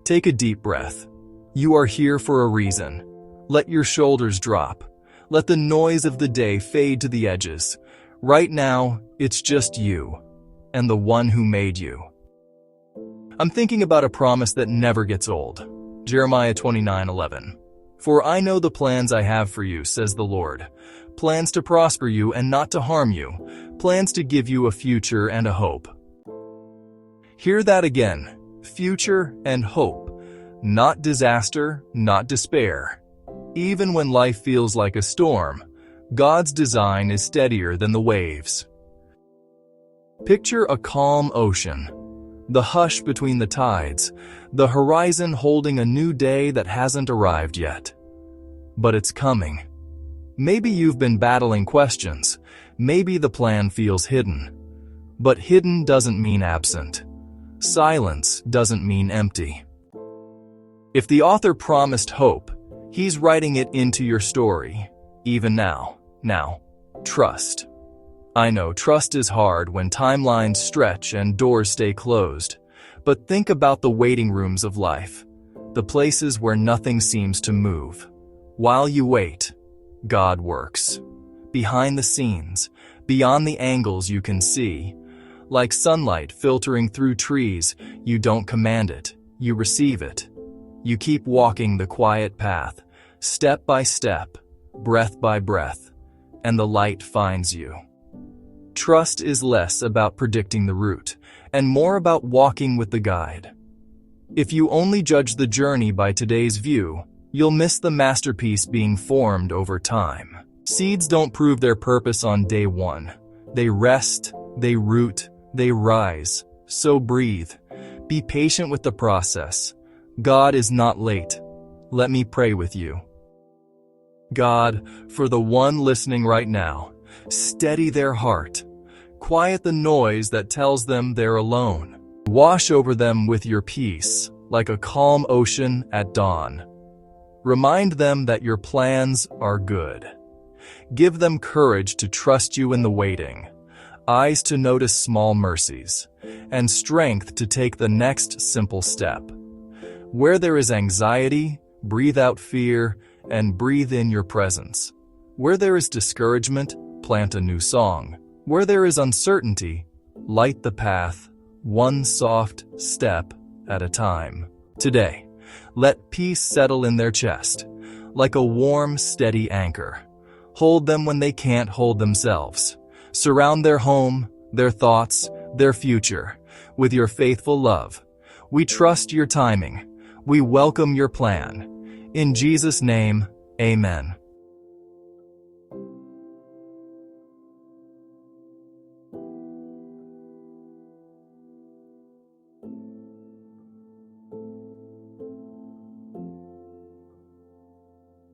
Take a deep breath. You are here for a reason. Let your shoulders drop. Let the noise of the day fade to the edges. Right now, it's just you and the one who made you. I'm thinking about a promise that never gets old. Jeremiah 29:11. For I know the plans I have for you, says the Lord. Plans to prosper you and not to harm you. Plans to give you a future and a hope. Hear that again. Future and hope. Not disaster, not despair. Even when life feels like a storm, God's design is steadier than the waves. Picture a calm ocean. The hush between the tides, the horizon holding a new day that hasn't arrived yet. But it's coming. Maybe you've been battling questions. Maybe the plan feels hidden. But hidden doesn't mean absent. Silence doesn't mean empty. If the author promised hope, he's writing it into your story, even now. Now, trust. I know trust is hard when timelines stretch and doors stay closed, but think about the waiting rooms of life, the places where nothing seems to move. While you wait, God works. Behind the scenes, beyond the angles you can see, like sunlight filtering through trees, you don't command it, you receive it. You keep walking the quiet path, step by step, breath by breath, and the light finds you. Trust is less about predicting the route and more about walking with the guide. If you only judge the journey by today's view, you'll miss the masterpiece being formed over time. Seeds don't prove their purpose on day one. They rest, they root, they rise. So breathe. Be patient with the process. God is not late. Let me pray with you. God, for the one listening right now, steady their heart. Quiet the noise that tells them they're alone. Wash over them with your peace, like a calm ocean at dawn. Remind them that your plans are good. Give them courage to trust you in the waiting, eyes to notice small mercies, and strength to take the next simple step. Where there is anxiety, breathe out fear, and breathe in your presence. Where there is discouragement, plant a new song. Where there is uncertainty, light the path, one soft step at a time. Today, let peace settle in their chest, like a warm, steady anchor. Hold them when they can't hold themselves. Surround their home, their thoughts, their future, with your faithful love. We trust your timing. We welcome your plan. In Jesus' name, amen.